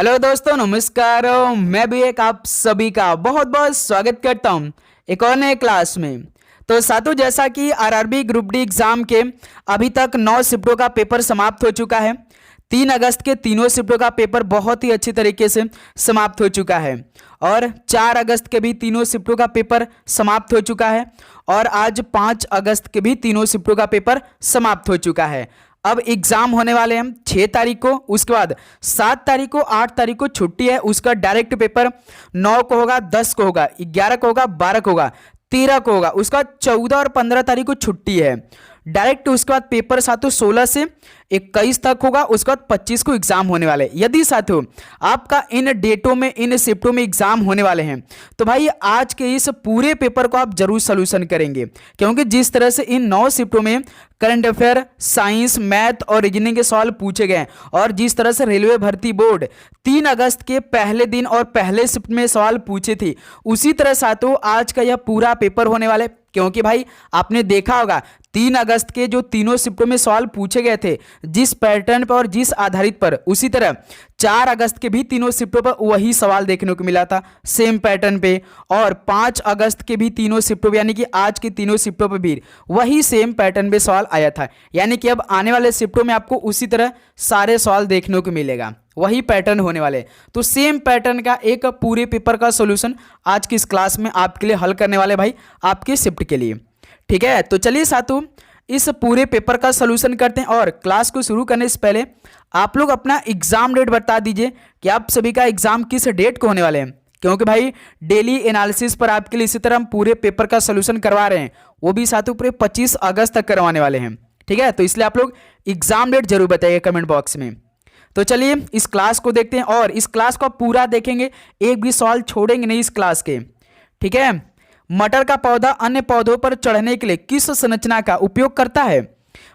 Hello दोस्तों, नमस्कार। मैं भी एक आप सभी का बहुत बहुत स्वागत करता हूं एक और नए क्लास में। तो साथियों, जैसा कि आरआरबी ग्रुप डी एग्जाम के अभी तक 9 शिफ्टों का पेपर समाप्त हो चुका है। 3 अगस्त के तीनों शिफ्टों का पेपर बहुत ही अच्छी तरीके से समाप्त हो चुका है और 4 अगस्त के भी तीनों शिफ्टों का पेपर समाप्त हो चुका है और आज 5 अगस्त के भी तीनों शिफ्टों का पेपर समाप्त हो चुका है। अब एग्जाम होने वाले हैं 6 तारीख को, उसके बाद 7 तारीख को, 8 तारीख को छुट्टी है। उसका डायरेक्ट पेपर 9 को होगा, 10 को होगा, 11 को होगा, 12 को होगा, 13 को होगा। उसका 14 और 15 तारीख को छुट्टी है डायरेक्ट। उसके बाद पेपर साथियों 16 से 21 तक होगा। उसके बाद 25 को एग्जाम होने वाले हैं। यदि साथियों आपका इन डेटों में, इन शिफ्टों में एग्जाम होने वाले हैं तो भाई आज के इस पूरे पेपर को आप जरूर सोल्यूशन करेंगे, क्योंकि जिस तरह से इन 9 शिफ्टों में करंट अफेयर, साइंस, मैथ और रीजनिंग के सवाल पूछे गए और जिस तरह से रेलवे भर्ती बोर्ड 3 अगस्त के पहले दिन और पहले शिफ्ट में सवाल पूछे थे, उसी तरह साथियों आज का यह पूरा पेपर होने वाला है। क्योंकि भाई आपने देखा होगा 3 अगस्त के जो तीनों शिफ्टों में सवाल पूछे गए थे जिस पैटर्न पर और जिस आधारित पर, उसी तरह 4 अगस्त के भी तीनों शिफ्टों पर वही सवाल देखने को मिला था सेम पैटर्न पे, और 5 अगस्त के भी तीनों शिफ्टों यानी कि आज के तीनों शिफ्टों पर भी वही सेम पैटर्न पे सवाल आया था। यानी कि अब आने वाले शिफ्टों में आपको उसी तरह सारे सवाल देखने को मिलेगा, वही पैटर्न होने वाले। तो सेम पैटर्न का एक पूरे पेपर का सॉल्यूशन आज की इस क्लास में आपके लिए हल करने वाले भाई, आपके शिफ्ट के लिए। ठीक है, तो चलिए साथियों इस पूरे पेपर का सॉल्यूशन करते हैं। और क्लास को शुरू करने से पहले आप लोग अपना एग्जाम डेट बता दीजिए कि आप सभी का एग्जाम किस डेट को होने वाले हैं, क्योंकि भाई डेली एनालिसिस पर आपके लिए इसी तरह हम पूरे पेपर का सॉल्यूशन करवा रहे हैं, वो भी साथियों पूरे 25 अगस्त तक करवाने वाले हैं। ठीक है, तो इसलिए आप लोग एग्जाम डेट जरूर बताइए कमेंट बॉक्स में। तो चलिए इस क्लास को देखते हैं और इस क्लास को आप पूरा देखेंगे, एक भी सवाल छोड़ेंगे नहीं इस क्लास के। ठीक है, मटर का पौधा अन्य पौधों पर चढ़ने के लिए किस संरचना का उपयोग करता है?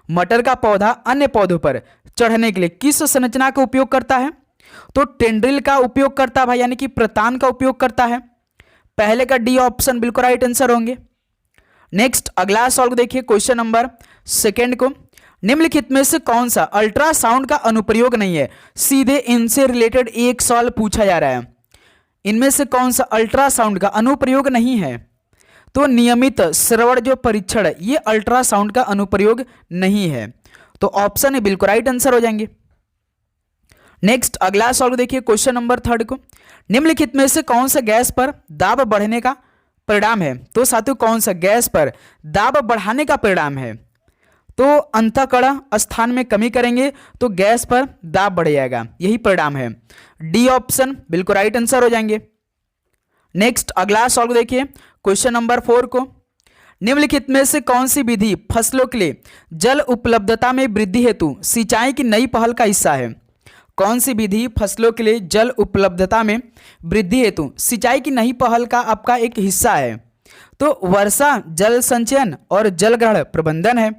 मटर का पौधा अन्य पौधों पर चढ़ने के लिए किस संरचना का उपयोग करता है? तो टेंड्रिल का उपयोग करता है भाई, यानी कि प्रतान का उपयोग करता है। पहले का डी ऑप्शन बिल्कुल राइट आंसर होंगे। नेक्स्ट अगला सॉल्व देखिए, क्वेश्चन नंबर 2 को, निम्नलिखित में से कौन सा अल्ट्रासाउंड का अनुप्रयोग नहीं है? सीधे इनसे रिलेटेड एक सवाल पूछा जा रहा है, इनमें से कौन सा अल्ट्रासाउंड का अनुप्रयोग नहीं है? तो नियमित श्रवण जो परीक्षण है ये अल्ट्रासाउंड का अनुप्रयोग नहीं है, तो ऑप्शन ए बिल्कुल राइट आंसर हो जाएंगे। नेक्स्ट अगला सवाल देखिए, क्वेश्चन नंबर 3 को, निम्नलिखित में से कौन सा गैस पर दाब बढ़ने का परिणाम है? तो साथियों कौन सा गैस पर दाब बढ़ाने का परिणाम है? तो अंतःकण स्थान में कमी करेंगे तो गैस पर दाब बढ़ जाएगा, यही परिणाम है। डी ऑप्शन बिल्कुल राइट आंसर हो जाएंगे। नेक्स्ट अगला सवाल देखिए, क्वेश्चन नंबर 4 को, निम्नलिखित में से कौन सी विधि फसलों के लिए जल उपलब्धता में वृद्धि हेतु सिंचाई की नई पहल का हिस्सा है? कौन सी विधि फसलों के लिए जल उपलब्धता में वृद्धि हेतु सिंचाई की नई पहल का आपका एक हिस्सा है? तो वर्षा जल संचयन और जल ग्रहण प्रबंधन है।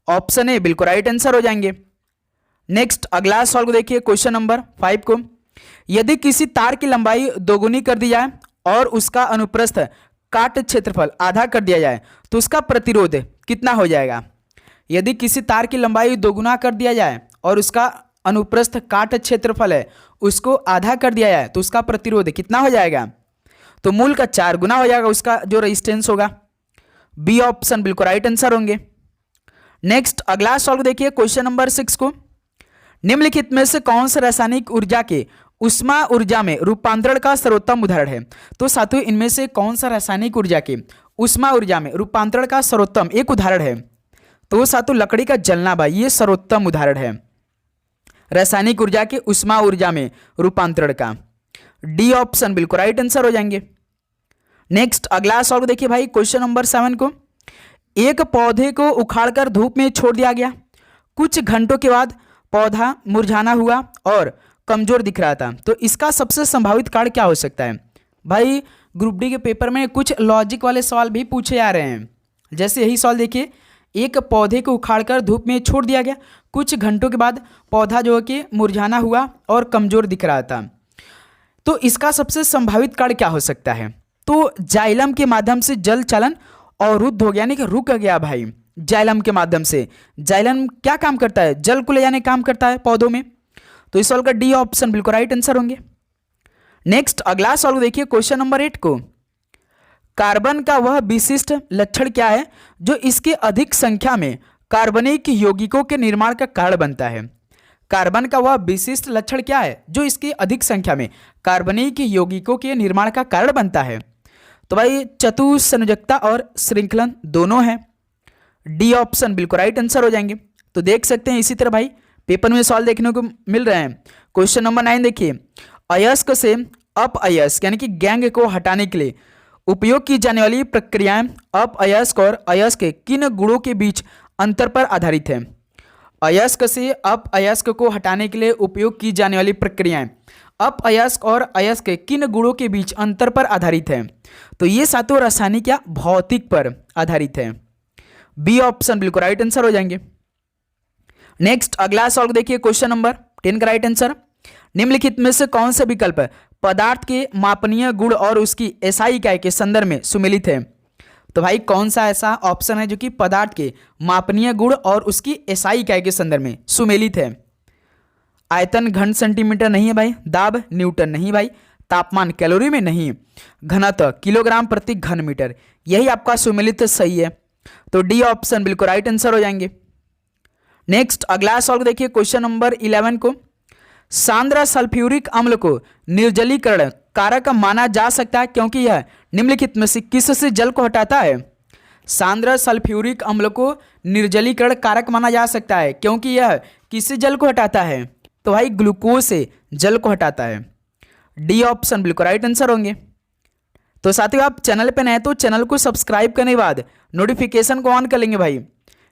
ऑप्शन ए बिल्कुल राइट आंसर हो जाएंगे। नेक्स्ट अगला सवाल देखिए, क्वेश्चन नंबर 5 को, यदि किसी तार की लंबाई दोगुनी कर दी जाए और उसका अनुप्रस्थ काट क्षेत्रफल आधा कर दिया जाए तो उसका प्रतिरोध कितना हो जाएगा? यदि किसी तार की लंबाई दोगुना कर दिया जाए और उसका अनुप्रस्थ काट क्षेत्रफल है उसको आधा कर दिया जाए तो उसका प्रतिरोध कितना हो जाएगा? तो मूल का 4 गुना हो जाएगा उसका जो रेजिस्टेंस होगा। बी ऑप्शन बिल्कुल राइट आंसर होंगे। नेक्स्ट अगला सवाल देखिए, क्वेश्चन नंबर 6 को, निम्नलिखित में से कौन सा रासायनिक ऊर्जा के उष्मा ऊर्जा में रूपांतरण का सर्वोत्तम उदाहरण है? तो साथियों इनमें से कौन सा रासायनिक ऊर्जा के उष्मा ऊर्जा में रूपांतरण का सर्वोत्तम एक उदाहरण है? तो साथियों लकड़ी का जलना भाई ये सर्वोत्तम उदाहरण है रासायनिक ऊर्जा के उष्मा ऊर्जा में रूपांतरण का। डी ऑप्शन बिल्कुल राइट आंसर हो जाएंगे। नेक्स्ट अगला सवाल देखिए भाई, क्वेश्चन नंबर 7 को, एक पौधे को उखाड़कर धूप में छोड़ दिया गया, कुछ घंटों के बाद पौधा मुरझाना हुआ और कमजोर दिख रहा था, तो इसका सबसे संभावित कारण क्या हो सकता है? भाई ग्रुप डी के पेपर में कुछ लॉजिक वाले सवाल भी पूछे जा रहे हैं, जैसे यही सवाल देखिए, एक पौधे को उखाड़कर धूप में छोड़ दिया गया, कुछ घंटों के बाद पौधा जो है कि मुरझाना हुआ और कमजोर दिख रहा था, तो इसका सबसे संभावित कारण क्या हो सकता है? तो जाइलम के माध्यम से जल चलन अवरुद्ध हो गया, यानी कि रुक गया भाई जाइलम के माध्यम से। जाइलम क्या काम करता है? जल को ले जाने काम करता है पौधों में। तो इस सवाल का डी ऑप्शन बिल्कुल राइट आंसर होंगे। नेक्स्ट अगला सवाल देखिए क्वेश्चन नंबर 8 को, कार्बन का वह विशिष्ट लक्षण क्या है जो इसके अधिक संख्या में कार्बनिक यौगिकों के निर्माण का कारण बनता है। कार्बन का वह विशिष्ट लक्षण क्या है जो इसकी अधिक संख्या में कार्बनिक यौगिकों के निर्माण का कारण बनता है। तो भाई चतुसंयोजकता और श्रृंखलन दोनों है, डी ऑप्शन बिल्कुल राइट आंसर हो जाएंगे। तो देख सकते हैं इसी तरह भाई पेपर में सवाल देखने को मिल रहे हैं। क्वेश्चन नंबर 9 देखिए, अयस्क से अपअयस्क यानी कि गैंग को हटाने के लिए उपयोग की जाने वाली प्रक्रियाएं अपअयस्क और अयस्क के किन गुणों के बीच अंतर पर आधारित है। अयस्क से अपअयस्क को हटाने के लिए उपयोग की जाने वाली प्रक्रियाएं अपअयस्क और अयस्क के किन गुणों के बीच अंतर पर आधारित है। तो ये सातों रासायनिक या भौतिक पर आधारित है, बी ऑप्शन बिल्कुल राइट आंसर हो जाएंगे। नेक्स्ट अगला सवाल देखिए क्वेश्चन नंबर 10 का राइट आंसर, निम्नलिखित में से कौन सा विकल्प पदार्थ के मापनीय गुण और उसकी एसआई इकाई के संदर्भ में सुमेलित है। तो भाई कौन सा ऐसा ऑप्शन है जो कि पदार्थ के मापनीय गुण और उसकी एसआई इकाई के संदर्भ में सुमेलित है। आयतन घन सेंटीमीटर नहीं है भाई, दाब न्यूटन नहीं भाई, तापमान कैलोरी में नहीं, घनत्व किलोग्राम प्रति घन मीटर, यही आपका सुमेलित सही है। तो डी ऑप्शन बिल्कुल राइट आंसर हो जाएंगे। नेक्स्ट अगला सवाल देखिए क्वेश्चन नंबर 11 को, सांद्र सल्फ्यूरिक अम्ल को निर्जलीकरण कारक माना जा सकता है क्योंकि यह निम्नलिखित में से किससे जल को हटाता है। सांद्र सल्फ्यूरिक अम्ल को निर्जलीकरण कारक माना जा सकता है क्योंकि यह किससे जल को हटाता है। तो भाई ग्लूकोज से जल को हटाता है, डी ऑप्शन बिल्कुल राइट आंसर होंगे। तो साथियों आप चैनल पे नए तो चैनल को सब्सक्राइब करने के बाद नोटिफिकेशन को ऑन कर लेंगे भाई,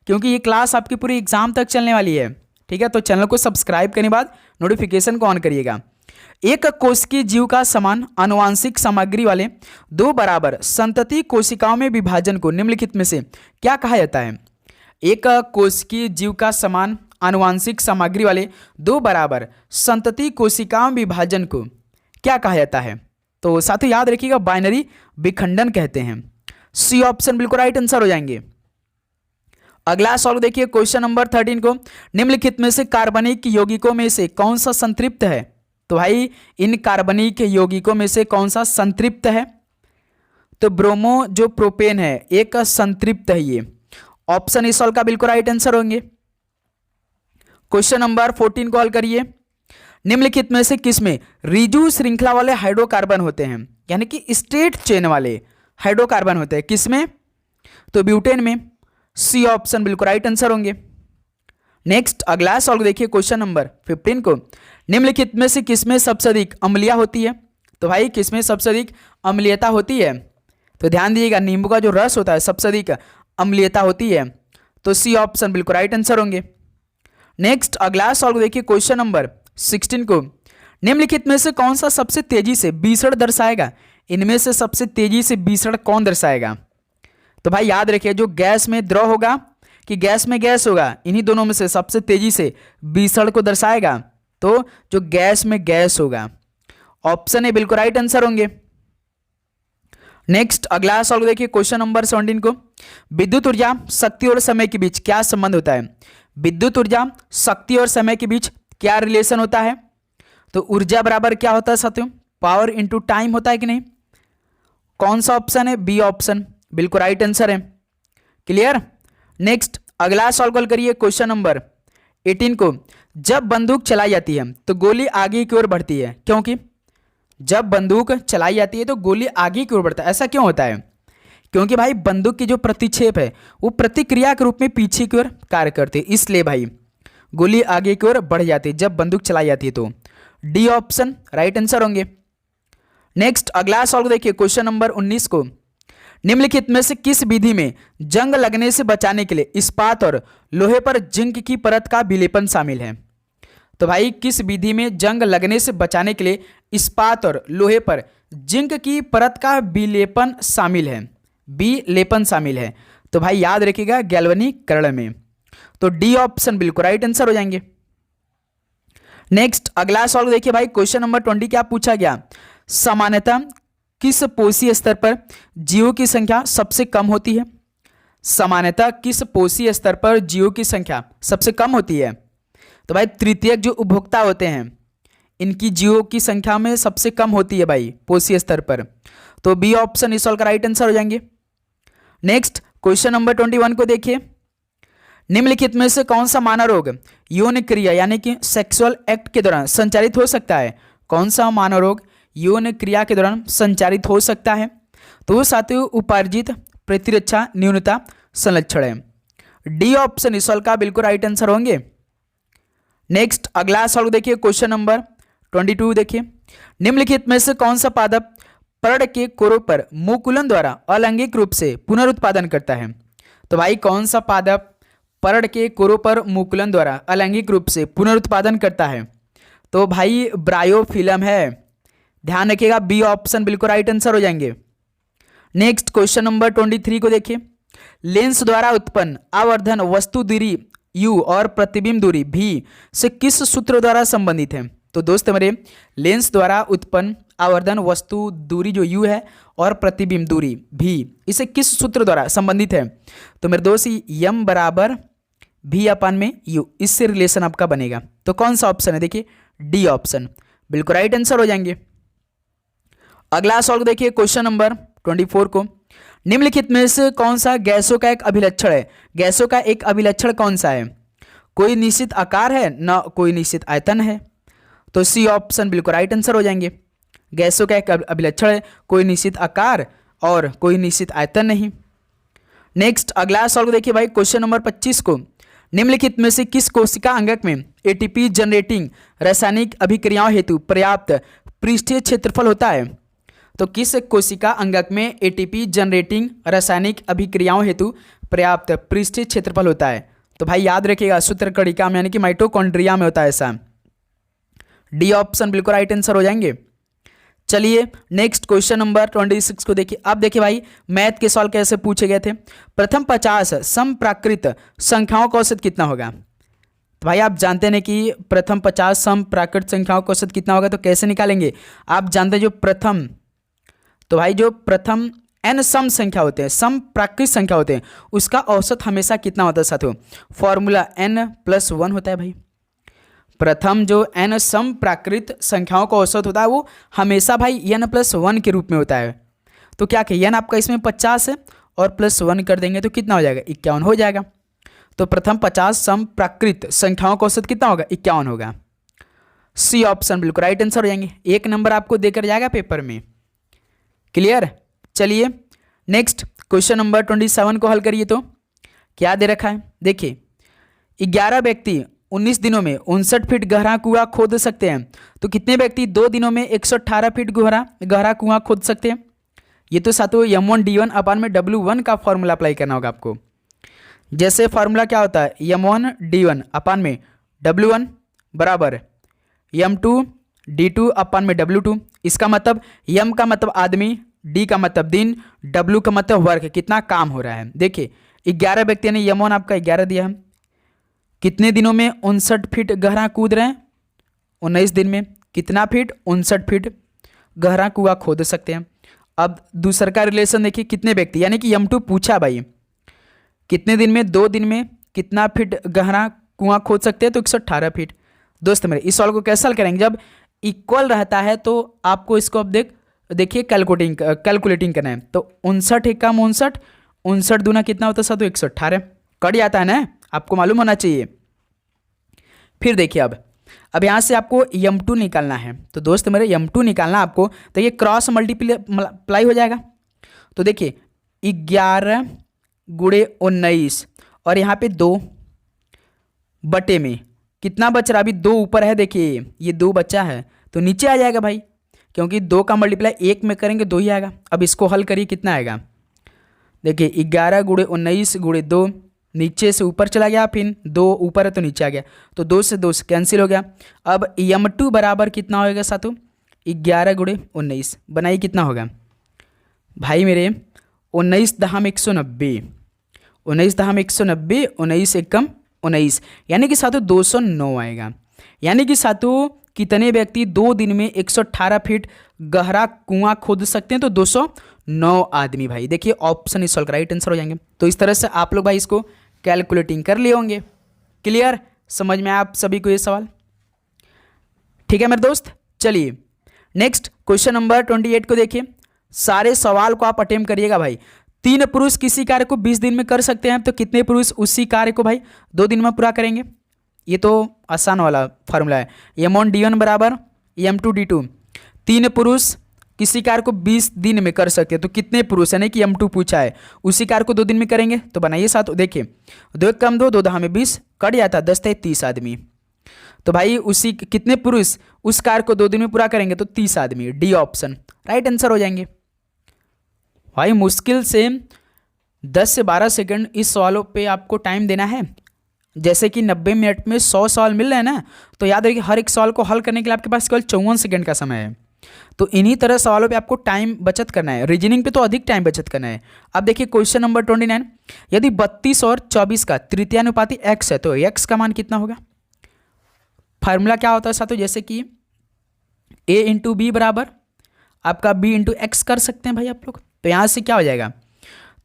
क्योंकि ये क्लास आपकी पूरी एग्जाम तक चलने वाली है, ठीक है। तो चैनल को सब्सक्राइब करने के बाद नोटिफिकेशन को ऑन करिएगा। एक कोशिकीय जीव का समान आनुवांशिक सामग्री वाले दो बराबर संतति कोशिकाओं में विभाजन को निम्नलिखित में से क्या कहा जाता है। एक कोशिकीय जीव का समान आनुवांशिक सामग्री वाले दो बराबर संतति कोशिकाओं में विभाजन को क्या कहा जाता है। तो साथियों याद रखिएगा बाइनरी विखंडन कहते हैं, सी ऑप्शन बिल्कुल राइट आंसर हो जाएंगे। अगला सवाल देखिए क्वेश्चन नंबर 13 को, निम्नलिखित में से कार्बनिक यौगिकों में से कौन सा संतृप्त है। तो भाई इन कार्बनिक यौगिकों में से कौन सा संतृप्त है। तो ब्रोमो जो प्रोपेन है एक संतृप्त है, ये ऑप्शन इस सवाल का बिल्कुल राइट आंसर होंगे। क्वेश्चन नंबर 14 को हल करिए, निम्नलिखित में से किसमें रिजु श्रृंखला वाले हाइड्रोकार्बन होते हैं, यानी कि स्ट्रेट चेन वाले हाइड्रोकार्बन होते हैं, किसमें। तो ब्यूटेन में, सी ऑप्शन बिल्कुल राइट आंसर होंगे। नेक्स्ट अगला सवाल देखिए क्वेश्चन नंबर 15 को, निम्नलिखित में से किसमें सबसे अधिक अम्लीयता होती है। तो भाई किसमें सबसे अधिक अम्लीयता होती है। तो ध्यान दीजिएगा नींबू का जो रस होता है सबसे अधिक अम्लीयता होती है, तो सी ऑप्शन बिल्कुल राइट आंसर होंगे। नेक्स्ट अगला सवाल देखिए क्वेश्चन नंबर 16 को, निम्नलिखित में से कौन सा सबसे तेजी से विसरण दर्शाएगा। इनमें से सबसे तेजी से विसरण कौन दर्शाएगा। तो भाई याद रखिए जो गैस में द्रव होगा कि गैस में गैस होगा, इन्हीं दोनों में से सबसे तेजी से विसरण को दर्शाएगा तो जो गैस में गैस होगा, ऑप्शन ए बिल्कुल राइट आंसर होंगे। नेक्स्ट अगला सवाल देखिए क्वेश्चन नंबर 17 को, विद्युत ऊर्जा शक्ति और समय के बीच क्या संबंध होता है। विद्युत ऊर्जा शक्ति और समय के बीच क्या रिलेशन होता है। तो ऊर्जा बराबर क्या होता है साथियों, पावर इनटू टाइम होता है कि नहीं। कौन सा ऑप्शन है, बी ऑप्शन बिल्कुल राइट आंसर है। क्लियर। नेक्स्ट अगला सवाल कॉल करिए क्वेश्चन नंबर 18 को, जब बंदूक चलाई जाती है तो गोली आगे की ओर बढ़ती है, क्योंकि जब बंदूक चलाई जाती है तो गोली आगे की ओर बढ़ता है, ऐसा क्यों होता है। क्योंकि भाई बंदूक की जो प्रतिक्षेप है वो प्रतिक्रिया के रूप में पीछे की ओर कार्य करती है, इसलिए भाई गोली आगे की ओर बढ़ जाती है जब बंदूक चलाई जाती है। तो डी ऑप्शन राइट आंसर होंगे। नेक्स्ट अगला सवाल देखिए क्वेश्चन नंबर 19 को, निम्नलिखित में से किस विधि में जंग लगने से बचाने के लिए इस्पात और लोहे पर जिंक की परत का विलेपन शामिल है। तो भाई किस विधि में जंग लगने से बचाने के लिए इस्पात और लोहे पर जिंक की परत का विलेपन शामिल है, बी लेपन शामिल है। तो भाई याद रखिएगा गैल्वनीकरण में, तो डी ऑप्शन बिल्कुल राइट आंसर हो जाएंगे। नेक्स्ट अगला सवाल देखिए भाई क्वेश्चन नंबर 20 क्या पूछा गया, सामान्यतः किस पोषीय स्तर पर जीवों की संख्या सबसे कम होती है। सामान्यतः किस पोषीय स्तर पर जीवों की संख्या सबसे कम होती है। तो भाई तृतीयक जो उपभोक्ता होते हैं इनकी जीवों की संख्या में सबसे कम होती है भाई पोषीय स्तर पर। तो बी ऑप्शन इस सवाल का राइट आंसर हो जाएंगे। नेक्स्ट क्वेश्चन नंबर 21 को देखिए, निम्नलिखित में से कौन सा मानव रोग यौन क्रिया यानी कि सेक्सुअल एक्ट के दौरान संचारित हो सकता है? कौन सा मानव रोग यौन क्रिया के दौरान संचारित हो सकता है? तो साथियों उपार्जित प्रतिरक्षा न्यूनता संलक्षण है। डी ऑप्शन इस सवाल का बिल्कुल राइट आंसर होंगे। नेक्स्ट अगला सवाल देखिए, क्वेश्चन नंबर 22 देखिए, निम्नलिखित में से कौन सा पादप पर्ण के कोरों पर मुकुलन द्वारा अलैंगिक रूप से पुनरुत्पादन करता है? तो भाई कौन सा पादप पर्ण के कोरों पर मुकुलन द्वारा अलैंगिक रूप से पुनरुत्पादन करता है? तो भाई ब्रायोफिलम है। ध्यान रखिएगा बी ऑप्शन बिल्कुल राइट आंसर हो जाएंगे। नेक्स्ट क्वेश्चन नंबर 23 को देखिए, लेंस द्वारा उत्पन्न आवर्धन वस्तु दूरी u और प्रतिबिंब दूरी v से किस सूत्र द्वारा संबंधित है? तो दोस्त मेरे लेंस द्वारा उत्पन्न आवर्धन वस्तु दूरी जो u है और प्रतिबिंब दूरी v इसे किस सूत्र द्वारा संबंधित है? तो मेरे दोस्त m बराबर v अपान में u, इससे रिलेशन आपका बनेगा। तो कौन सा ऑप्शन है? देखिए डी ऑप्शन बिल्कुल राइट आंसर हो जाएंगे। अगला सवाल देखिए, क्वेश्चन नंबर 24 को, निम्नलिखित में से कौन सा गैसों का एक अभिलक्षण है? गैसों का एक अभिलक्षण कौन सा है? कोई निश्चित आकार है न कोई निश्चित आयतन है? तो सी ऑप्शन बिल्कुल राइट आंसर हो जाएंगे। गैसों का एक अभिलक्षण है, कोई निश्चित आकार और कोई निश्चित आयतन नहीं। नेक्स्ट अगला सवाल देखिए भाई, क्वेश्चन नंबर 25 को, निम्नलिखित में से किस कोशिका अंगक में एटीपी जनरेटिंग रासायनिक अभिक्रियाओं हेतु पर्याप्त पृष्ठीय क्षेत्रफल होता है? तो किस कोशिका अंगक में एटीपी जनरेटिंग रासायनिक अभिक्रियाओं हेतु पर्याप्त पृष्ठीय क्षेत्रफल होता है? तो भाई याद रखिएगा सूत्रकणिका में यानी कि माइटोकॉन्ड्रिया में होता है ऐसा। डी ऑप्शन बिल्कुल राइट आंसर हो जाएंगे। चलिए नेक्स्ट क्वेश्चन नंबर 26 को देखिए। अब देखिए भाई मैथ के सवाल कैसे पूछे गए थे। प्रथम 50 समप्राकृत संख्याओं का औसत कितना होगा? तो भाई आप जानते हैं कि प्रथम 50 समप्राकृत संख्याओं का औसत कितना होगा, तो कैसे निकालेंगे? आप जानते हैं जो प्रथम, तो भाई जो प्रथम n सम संख्या होते हैं, सम प्राकृत संख्या होते हैं, उसका औसत हमेशा कितना होता है साथियों? फॉर्मूला n+1 होता है भाई। प्रथम जो n सम प्राकृत संख्याओं का औसत होता है वो हमेशा भाई n+1 के रूप में होता है। तो क्या कि n आपका इसमें 50 है और +1 कर देंगे तो कितना हो जाएगा? 51 हो जाएगा। तो प्रथम 50 सम प्राकृत संख्याओं का औसत कितना होगा? 51 होगा। सी ऑप्शन बिल्कुल राइट आंसर हो जाएंगे। 1 नंबर आपको देकर जाएगा पेपर में। क्लियर? चलिए नेक्स्ट क्वेश्चन नंबर 27 को हल करिए। तो क्या दे रखा है देखिए, 11 व्यक्ति 19 दिनों में 59 फीट गहरा कुआं खोद सकते हैं, तो कितने व्यक्ति 2 दिनों में 118 फीट गहरा कुआं खोद सकते हैं? ये तो साथियों m1d1 अपान में w1 का फॉर्मूला अप्लाई करना होगा आपको। जैसे फॉर्मूला क्या होता है? m1d1 अपान में w1 बराबर m2d2 अपान में w2। इसका मतलब m का मतलब आदमी, d का मतलब दिन, w का मतलब वर्क, कितना काम हो रहा है। देखिए 11 व्यक्ति ने m1 आपका 11 दिया है, कितने दिनों में 59 फीट गहरा कूद रहे हैं? 19 दिन में। कितना फीट? 59 फीट गहरा कुआं खोद सकते हैं। अब दूसरा का रिलेशन देखिए, कितने व्यक्ति यानी कि m2 पूछा भाई कितने दिन में? 2 दिन में कितना फीट गहरा कुआं खोद सकते हैं? तो 118 फीट। दोस्त मेरे इस सवाल को कैसे हल करेंगे? जब इक्वल रहता है तो आपको इसको अब देखिए कैलकुलेटिंग करना है। तो 59 एक कम 59, 59 दूना कितना होता है? तो 118 कट जाता है ना, आपको मालूम होना चाहिए। फिर देखिए अब यहाँ से आपको m2 निकालना है। तो दोस्त मेरे m2 निकालना आपको, तो ये क्रॉस मल्टीप्लाई हो जाएगा। तो देखिए 11 गुणे 19 और यहाँ पे 2 बटे में कितना बच रहा? अभी 2 ऊपर है, देखिए ये 2 बचा है तो नीचे आ जाएगा भाई, क्योंकि 2 का मल्टीप्लाई 1 में करेंगे 2 ही आएगा। अब इसको हल करिए, कितना आएगा? देखिए 11 गुणे 19 गुणे 2, नीचे से ऊपर चला गया, फिर 2 ऊपर है तो नीचे आ गया, तो 2 से 2 कैंसिल हो गया। अब m2 बराबर कितना होगा साथों? 11 गुणे 19 बनाइए, कितना होगा भाई मेरे? 19 दहम 190, 19 दहम 190, 19 एकम 19, यानी कि साथों 209 आएगा। यानी कि साथों कितने व्यक्ति 2 दिन में 118 फीट गहरा कुआं खोद सकते हैं? तो 209 आदमी भाई। देखिए ऑप्शन इस सॉल्व राइट आंसर हो जाएंगे। तो इस तरह से आप लोग भाई इसको कैलकुलेटिंग कर लिए होंगे। क्लियर? समझ में आया आप सभी को ये सवाल? ठीक है मेरे दोस्त, चलिए नेक्स्ट क्वेश्चन नंबर 28 को देखिए। सारे सवाल को आप अटेम्प्ट करिएगा भाई। 3 पुरुष किसी कार्य को 20 दिन में कर सकते हैं, तो कितने पुरुष उसी कार्य को भाई 2 दिन में पूरा करेंगे? ये तो आसान वाला फार्मूला है, M1D1 बराबर M2D2। 3 पुरुष किसी कार्य को 20 दिन में कर सकते हैं, तो कितने पुरुष, यानी कि M2 पूछा है, उसी कार्य को 2 दिन में करेंगे? तो बनाइए साथ, देखिए 2 एक कम 2, 2 दहा में 20, कट जाता 10 × 30 आदमी। तो भाई उसी कितने पुरुष उस कार्य को 2 दिन में पूरा करेंगे? तो 30 आदमी, डी ऑप्शन राइट आंसर हो जाएंगे। भाई मुश्किल से 10 से 12 सेकंड इस सवालों पे आपको टाइम देना है। जैसे कि 90 मिनट में 100 सवाल मिल रहे हैं ना, तो याद रखिए हर एक सवाल को हल करने के लिए आपके पास केवल 54 सेकंड का समय है। तो इन्हीं तरह सवालों पे आपको टाइम बचत करना है, रीजनिंग पे तो अधिक टाइम बचत करना है। अब देखिए क्वेश्चन नंबर 29, यदि 32 और 24 का तृतीयानुपाती x है, तो x का मान कितना होगा? फार्मूला क्या होता है साथियों? जैसे कि a × b बराबर आपका b × x कर सकते हैं भाई आप लोग। तो यहाँ से क्या हो जाएगा?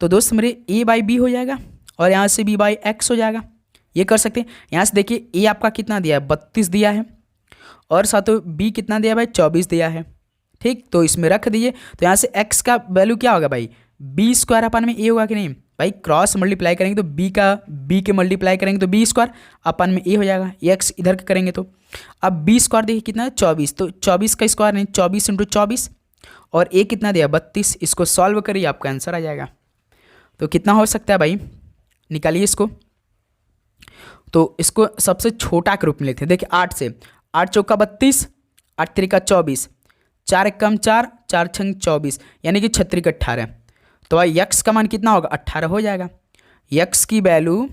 तो दोस्त मेरे a/b हो जाएगा और यहाँ से b/x हो जाएगा, ये कर सकते हैं। यहाँ से देखिए a आपका कितना दिया है? 32 दिया है, और साथियों b कितना दिया है भाई? 24 दिया है। ठीक, तो इसमें रख दीजिए। तो यहाँ से x का वैल्यू क्या होगा भाई? b² अपन में a होगा कि नहीं भाई? क्रॉस मल्टीप्लाई करेंगे तो b के मल्टीप्लाई करेंगे तो b² अपन में a हो जाएगा, x इधर का करेंगे तो अब b² देखिए कितना है? 24, तो 24 का स्क्वायर नहीं, 24 × 24, और a कितना दिया? 32। इसको सॉल्व करिए, आपका आंसर आ जाएगा। तो कितना हो सकता है भाई? निकालिए इसको। तो इसको सबसे छोटा के रूप में लेते हैं। देखिए 8 से, 8 चौका 32, 8 तिरिका 24, 4 एक कम 4, 4 छंग 24, यानी कि 36 का 18। तो भाई x का मान कितना होगा? 18 हो जाएगा। x की वैल्यू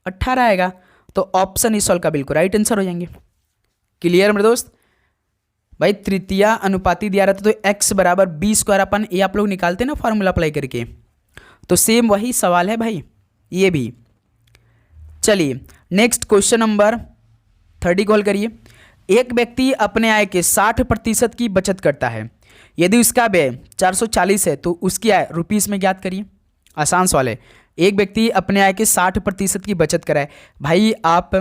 18 आएगा, तो ऑप्शन इस सवाल का बिल्कुल राइट आंसर हो जाएंगे। क्लियर मेरे दोस्त? भाई तृतीय अनुपाती दिया रहता तो x बराबर b² अपन ये आप लोग निकालते ना फॉर्मूला अप्लाई करके, तो सेम वही सवाल है भाई ये भी। चलिए नेक्स्ट क्वेश्चन नंबर 30 कॉल करिए। एक व्यक्ति अपने आय के 60% की बचत करता है, यदि उसका व्यय 440 है तो उसकी आय रुपीस में ज्ञात करिए। आसान सवाल है। एक व्यक्ति अपने आय के 60% की बचत कराए, भाई आप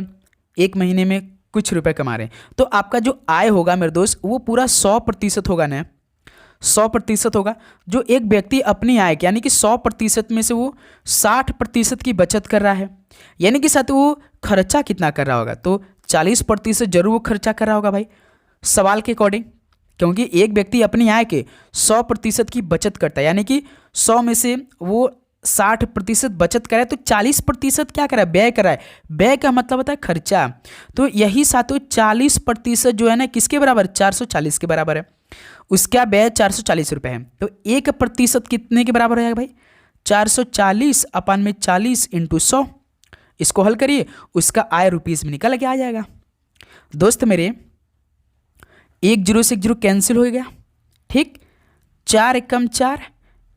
एक महीने में कुछ रुपए कमा रहे हैं, तो आपका जो आय होगा मेरे दोस्त वो पूरा 100% होगा ना, 100% होगा। जो एक व्यक्ति अपनी आय के यानी कि 100% में से वो 60% की बचत कर रहा है, यानी कि साथ वो खर्चा कितना कर रहा होगा? तो 40% जरूर वो खर्चा कर रहा होगा भाई सवाल के अकॉर्डिंग, क्योंकि एक व्यक्ति अपनी आय के 100% की बचत करता है, यानी कि 100 में से वो 60% बचत करे तो 40% क्या करा है? व्यय करा है। व्यय का मतलब होता है खर्चा। तो यही साथों 40% जो है ना किसके बराबर? 440 के बराबर है। उसका व्यय 440 रुपये है, तो 1% कितने के बराबर हो जाएगा भाई? 440 अपन में 40 × 100। इसको हल करिए, उसका आय रुपीस में निकल के आ जाएगा। दोस्त मेरे 1 0 से 1 0 कैंसिल हो गया। ठीक, 4 एक कम 4,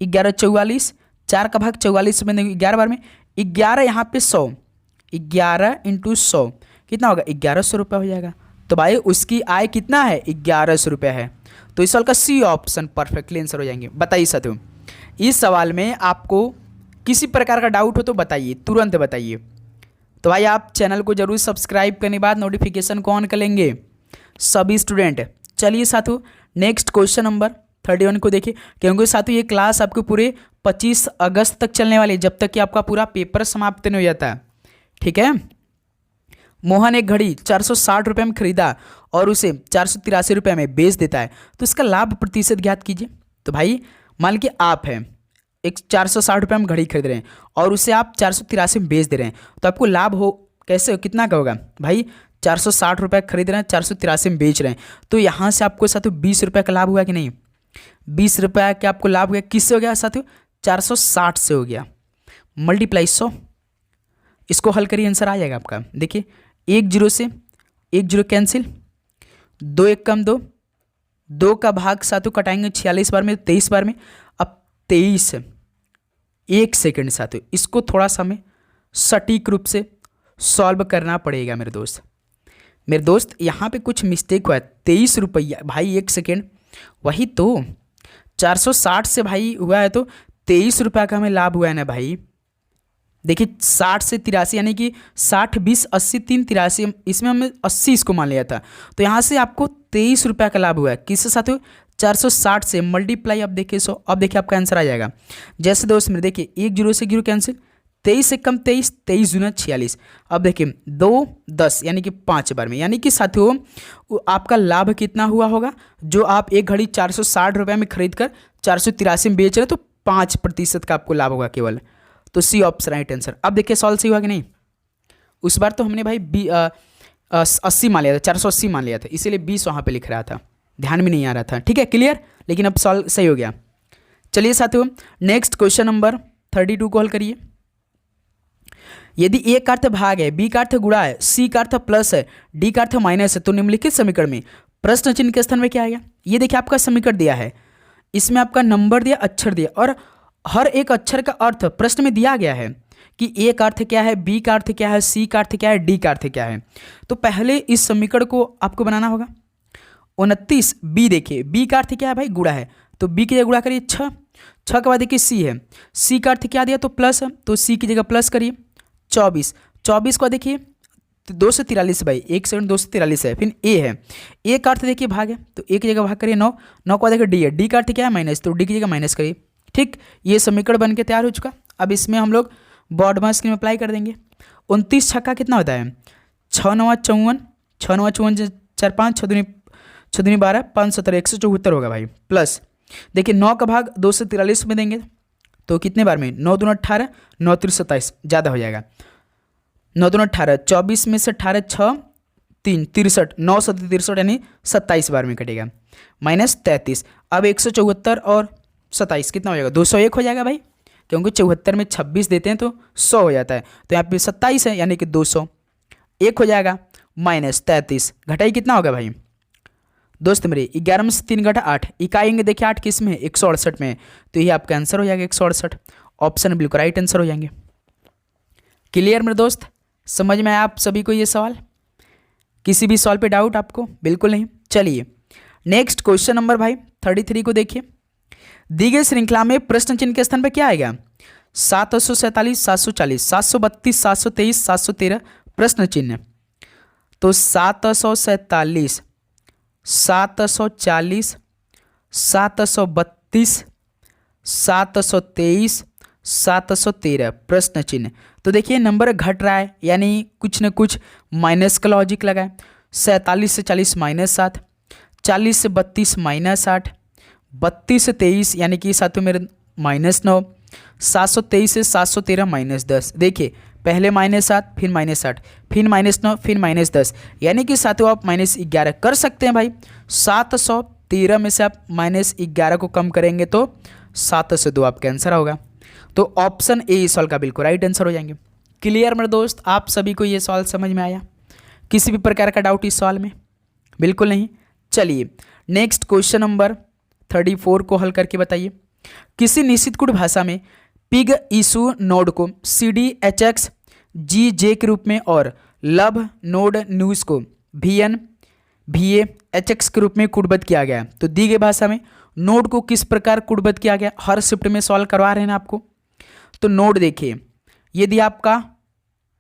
11 44, 4 का भाग 44 में 11 बार में 11, यहाँ पे 100, 11 × 100 कितना होगा? 1100 रुपये हो जाएगा। तो भाई उसकी आय कितना है? 1100 रुपये है। तो इस सवाल का सी ऑप्शन परफेक्टली आंसर हो जाएंगे। बताइए साथियों, इस सवाल में आपको किसी प्रकार का डाउट हो तो बताइए, तुरंत बताइए। तो भाई आप चैनल को जरूर सब्सक्राइब करने के बाद नोटिफिकेशन को ऑन कर लेंगे सभी स्टूडेंट। चलिए साथियों नेक्स्ट क्वेश्चन नंबर 31 को देखिए, क्योंकि साथियों ये क्लास आपको पूरे 25 अगस्त तक चलने वाली है, जब तक कि आपका पूरा पेपर समाप्त नहीं हो जाता। ठीक है। मोहन एक घड़ी 460 रुपये में खरीदा और उसे 483 रुपये में बेच देता है, तो इसका लाभ प्रतिशत ज्ञात कीजिए। तो भाई मान लीजिए आप हैं एक 460 रुपये में घड़ी खरीद रहे हैं और उसे आप 483 में बेच दे रहे हैं, तो आपको लाभ हो कैसे, कितना का होगा भाई? 460 रुपये खरीद रहे हैं, 483 में बेच रहे हैं, तो यहाँ से आपको साथियों 20 रुपये का लाभ हुआ कि नहीं? 20 रुपये का आपको लाभ हुआ, किससे हो गया साथियों? 460 से हो गया, मल्टीप्लाई 100। इसको हल करिए, आंसर आ जाएगा आपका। देखिए 1 0 से 1 0 कैंसिल, 2 एक कम 2, 2 का भाग साथियों कटाएंगे 46 बार में, 23 बार में। अब 23 1 सेकेंड साथियों, इसको थोड़ा सा हमें सटीक रूप से सॉल्व करना पड़ेगा मेरे दोस्त। मेरे दोस्त यहाँ पे कुछ मिस्टेक हुआ है। 23 रुपया भाई 1 सेकेंड, वही तो 460 से भाई हुआ है, तो 23 रुपये का हमें लाभ हुआ है ना भाई। देखिए 60 से 83 यानी कि 60 20 80 3 83, इसमें हमने 80 इसको मान लिया था। तो यहाँ से आपको 23 रुपये का लाभ हुआ है। किससे साथियों? 460 से मल्टीप्लाई, अब देखिए 100, अब देखिए आपका आंसर आ जाएगा। जैसे दोस्त मेरे देखिए 1 जीरो से 0 कैंसिल, 23 से कम 23, 23 दूना 46। अब देखिए 2 10 यानी कि 5 बार में, यानी कि साथियों आपका लाभ कितना हुआ होगा? जो आप एक घड़ी 460 रुपये में खरीद कर 483 में बेच रहे, तो 5% का आपको लाभ होगा केवल। तो सी ऑप्शन राइट आंसर। अब देखिए सॉल्व सही हुआ कि नहीं? उस बार तो हमने भाई 80 मान लिया था, 480 मान लिया था, इसीलिए 20 वहाँ पे लिख रहा था, ध्यान में नहीं आ रहा था। ठीक है, क्लियर? लेकिन अब सॉल्व सही हो गया। चलिए साथियों नेक्स्ट क्वेश्चन नंबर 32 को हल करिए। यदि ए का अर्थ भाग है, बी का अर्थ गुणा है, सी का अर्थ प्लस है, डी का अर्थ माइनस है, तो निम्नलिखित समीकरण में प्रश्न चिन्ह के स्थान में क्या आएगा? ये देखिए आपका समीकरण दिया है, इसमें आपका नंबर दिया, अक्षर दिया, और हर एक अक्षर का अर्थ प्रश्न में दिया गया है कि ए का अर्थ क्या है, बी का अर्थ क्या है, सी का अर्थ क्या है, डी का अर्थ क्या है। तो पहले इस समीकरण को आपको बनाना होगा। 29 बी, देखिए बी का अर्थ क्या है भाई? गुणा है, तो बी की जगह गुणा करिए 6, 6 के बाद देखिए सी है, सी का अर्थ क्या दिया? तो प्लस है, तो सी की जगह प्लस करिए 24, 24 को देखिए 2 से 43 भाई, 1 सेकंड 2 से 43 है। फिर ए है, ए का अर्थ देखिए भाग है, तो ए की जगह भाग करिए 9, 9 को देखिए डी है, डी का अर्थ क्या है? माइनस, तो डी की जगह माइनस करिए। ठीक, ये समीकरण बन के तैयार हो चुका। अब इसमें हम लोग बोर्ड मास में अप्लाई कर देंगे। 29 छक्का कितना होता है? 6 9 54, 6 9 54 4 5, 6 दूनी 12, 5 17 174 होगा भाई। प्लस देखिए 9 का भाग 2 से 43 में देंगे, तो कितने बार में? 9 दूना 18, 9 3 27, ज़्यादा हो जाएगा। 9 दूना 18, 24 में से 18 6 3 63, 9 7 63 यानी 27 बार में कटेगा, माइनस 33। अब 174 और 27 कितना हो जाएगा? 201 हो जाएगा भाई, क्योंकि 74 में 26 देते हैं तो 100 हो जाता है, तो यहाँ पे 27 है यानी कि 201 हो जाएगा, माइनस 33। घटाई कितना होगा भाई दोस्त मेरे? 11 में से 3 घटा 8, इकाएंगे देखिए 8 किस में है? 168 में है, तो ये आपका आंसर हो जाएगा 168। ऑप्शन बिल्कुल राइट आंसर हो जाएंगे। क्लियर मेरे दोस्त? समझ में आया आप सभी को ये सवाल? किसी भी सवाल पे डाउट आपको? बिल्कुल नहीं। चलिए नेक्स्ट क्वेश्चन नंबर भाई 33 को देखिए। दी गई श्रृंखला में प्रश्न चिन्ह के स्थान पर क्या आएगा? 747, 740, 732, 723, 713 प्रश्न चिन्ह। तो 747, 740, 732, 723, 713 प्रश्न चिन्ह। तो देखिए नंबर घट रहा है, यानी कुछ न कुछ माइनस का लॉजिक लगा है। 47 से 40 माइनस 7, 40 से 32 माइनस 8, 32 से 23 यानी कि साथियों मेरे माइनस 9, 723 से 713 माइनस 10। देखिए पहले माइनस 7, फिर माइनस 8, फिर माइनस 9, फिर माइनस 10, यानी कि साथियों आप माइनस 11 कर सकते हैं भाई। 713 में से आप माइनस 11 को कम करेंगे तो 7 से 2 आपका आंसर होगा। तो ऑप्शन ए इस सवाल का बिल्कुल राइट आंसर हो जाएंगे। क्लियर मेरे दोस्त? आप सभी को ये सवाल समझ में आया? किसी भी प्रकार का डाउट इस सवाल में? बिल्कुल नहीं। चलिए नेक्स्ट क्वेश्चन नंबर 34 को हल करके बताइए। किसी निश्चित कोड भाषा में पिग इशू नोड को CDHX GJ के रूप में और लव नोड न्यूज़ को VN VA HX के रूप में कोडबद्ध किया गया। तो दी गई भाषा में नोड को किस प्रकार कोडबद्ध किया गया? हर शिफ्ट में सॉल्व करवा रहे हैं ना आपको। तो नोड देखिए यदि आपका,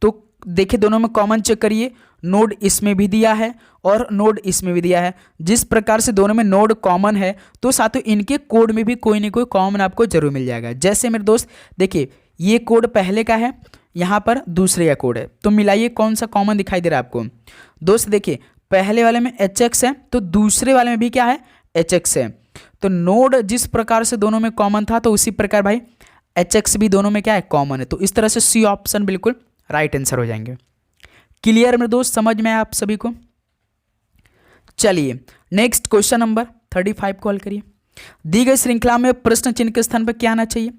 तो देखिए दोनों में कॉमन चेक करिए, नोड इसमें भी दिया है और नोड इसमें भी दिया है। जिस प्रकार से दोनों में नोड कॉमन है तो साथियों इनके कोड में भी कोई ना कोई कॉमन आपको जरूर मिल जाएगा। जैसे मेरे दोस्त देखिए ये कोड पहले का है, यहाँ पर दूसरे का कोड है, तो मिलाइए कौन सा कॉमन दिखाई दे रहा है आपको। दोस्त देखिए पहले वाले में HX है तो दूसरे वाले में भी क्या है? HX है। तो नोड जिस प्रकार से दोनों में कॉमन था तो उसी प्रकार भाई HX भी दोनों में क्या है? कॉमन है। तो इस तरह से सी ऑप्शन बिल्कुल राइट आंसर हो जाएंगे। क्लियर मेरे दोस्त? समझ में आया आप सभी को? चलिए नेक्स्ट क्वेश्चन नंबर 35 को हल करिए। दी गई श्रृंखला में प्रश्न चिन्ह के स्थान पर क्या आना चाहिए?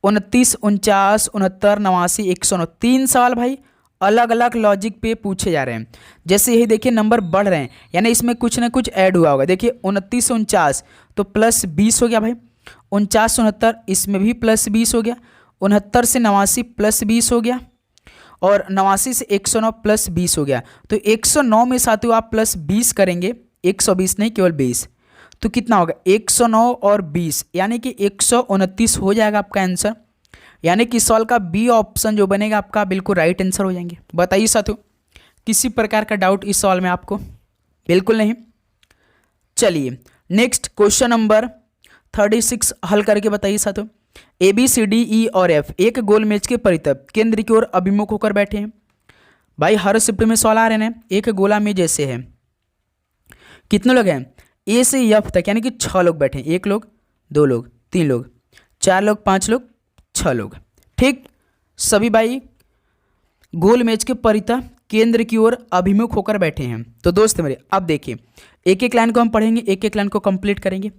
29, 49, 69, 89, 109। 3 सवाल भाई अलग अलग लॉजिक पे पूछे जा रहे हैं। जैसे यही देखिए नंबर बढ़ रहे हैं, यानी इसमें कुछ ना कुछ ऐड हुआ होगा। देखिए 29 से 49 तो प्लस 20 हो गया भाई, 49 से 69 इसमें भी प्लस 20 हो गया, 69 से 89 प्लस 20 हो गया, और 89 से 109 प्लस 20 हो गया। तो 109 में साथियों आप प्लस 20 करेंगे, 120 नहीं केवल 20, तो कितना होगा? 109 और 20 यानी कि 129 हो जाएगा आपका आंसर। यानी कि सवाल का बी ऑप्शन जो बनेगा आपका बिल्कुल राइट आंसर हो जाएंगे। बताइए साथियों, किसी प्रकार का डाउट इस सवाल में आपको? बिल्कुल नहीं। चलिए नेक्स्ट क्वेश्चन नंबर 36 हल करके बताइए साथियों। A B C D E और एफ एक गोल मेज के परितः केंद्र की ओर अभिमुख होकर बैठे हैं। भाई हर शिफ्ट में सवाल आ रहे हैं। एक गोला मेज ऐसे है, कितने लोग हैं? ए से एफ तक यानी कि 6 लोग बैठे हैं। 1 लोग, 2 लोग, 3 लोग, 4 लोग, 5 लोग, 6 लोग। ठीक, सभी भाई गोल मेज के परितः केंद्र की ओर अभिमुख होकर बैठे हैं। तो दोस्त मेरे अब देखिए, एक एक लाइन को हम पढ़ेंगे, एक एक लाइन को कंप्लीट करेंगे।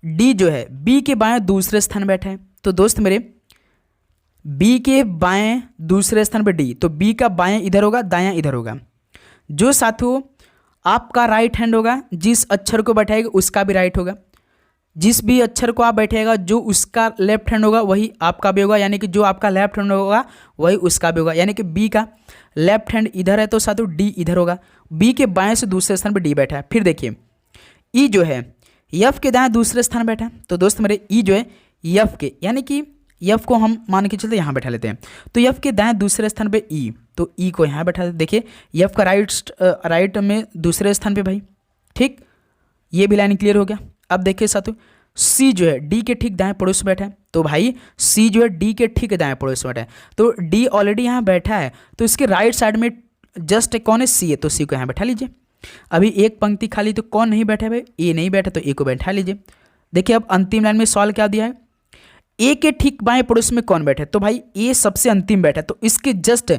डी जो है बी के बाएं दूसरे स्थान बैठा है। तो दोस्त मेरे बी के बाएं दूसरे स्थान पर डी, तो बी का बाएं इधर होगा, दायां इधर होगा। जो साथियों आपका राइट हैंड होगा, जिस अक्षर को बैठाएगा उसका भी राइट होगा। जिस भी अक्षर को आप बैठेगा जो उसका लेफ्ट हैंड होगा वही आपका भी होगा, यानी कि जो आपका लेफ्ट हैंड होगा वही उसका भी होगा। यानी कि बी का लेफ्ट हैंड इधर है तो साथियों डी इधर होगा। बी के बाएं से दूसरे स्थान पर डी बैठा है। फिर देखिए ई जो है एफ के दाएं दूसरे स्थान बैठा है। तो दोस्त मेरे ई जो है एफ के, यानी कि एफ को हम मान के चलते यहाँ बैठा लेते हैं। तो एफ के दाएं दूसरे स्थान पे ई, तो ई को यहाँ बैठा लेते। देखिए एफ का राइट में दूसरे स्थान पे भाई। ठीक, ये भी लाइन क्लियर हो गया। अब देखिए साथियों सी जो है डी के ठीक दाएं पड़ोस में बैठा है। तो भाई सी जो है डी के ठीक दाएं पड़ोस में बैठा है। तो डी ऑलरेडी यहाँ बैठा है, तो इसके राइट साइड में जस्ट कौन है? सी है, तो सी को यहाँ बैठा लीजिए। अभी एक पंक्ति खाली, तो कौन नहीं बैठा है भाई? ए नहीं बैठा, तो ए को बैठा लीजिए। देखिए अब अंतिम लाइन में सवाल क्या दिया है? ए के ठीक बाएं पड़ोस में कौन बैठा है? तो भाई ए सबसे अंतिम बैठा है, तो इसके जस्ट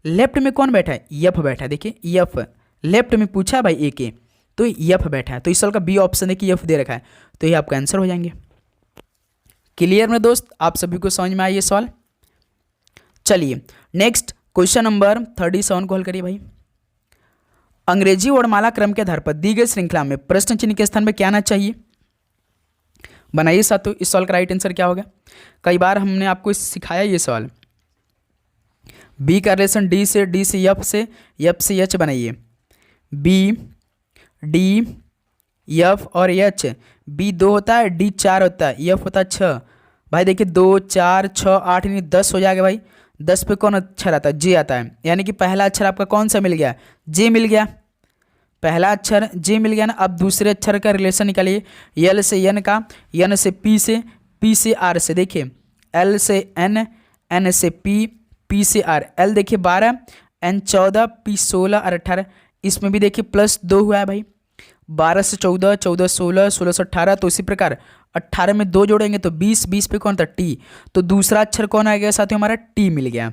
लेफ्ट में कौन बैठा है? एफ बैठा है। देखिए एफ लेफ्ट में पूछा है भाई ए के, तो एफ बैठा है। तो इस सवाल का बी ऑप्शन है कि एफ दे रखा है, तो ये आपका आंसर हो जाएंगे। क्लियर में दोस्त, आप सभी को समझ में आया ये सवाल? चलिए नेक्स्ट क्वेश्चन नंबर 37 को हल करिए भाई। अंग्रेजी वर्णमाला क्रम के आधार पर दी गई श्रृंखला में प्रश्न चिन्ह के स्थान में क्या आना चाहिए? बनाइए साथियों, इस सवाल का राइट आंसर क्या होगा? कई बार हमने आपको सिखाया ये सवाल। बी का रिलेशन डी से एफ से एच बनाइए। बी डी एफ और एच, बी 2 होता है, डी 4 होता है, एफ होता है 6। भाई देखिए 2 4 6 8 यानी 10 हो जाएगा भाई। 10 पे कौन अक्षर आता है? जे आता है। यानी कि पहला अक्षर आपका कौन सा मिल गया? जे मिल गया। पहला अक्षर जे मिल गया ना। अब दूसरे अक्षर का रिलेशन निकालिए। एल से एन का, एन से पी से आर से। देखिए एल से एन, एन से पी से आर। एल देखिए 12, एन 14, पी 16 और 18। इसमें भी देखिए +2 हुआ है भाई। 12 से 14, 14 16, 16 से 18। तो इसी प्रकार 18 में 2 जोड़ेंगे तो 20, 20 पे कौन था? टी। तो दूसरा अक्षर कौन आ गया साथियों? हमारा टी मिल गया।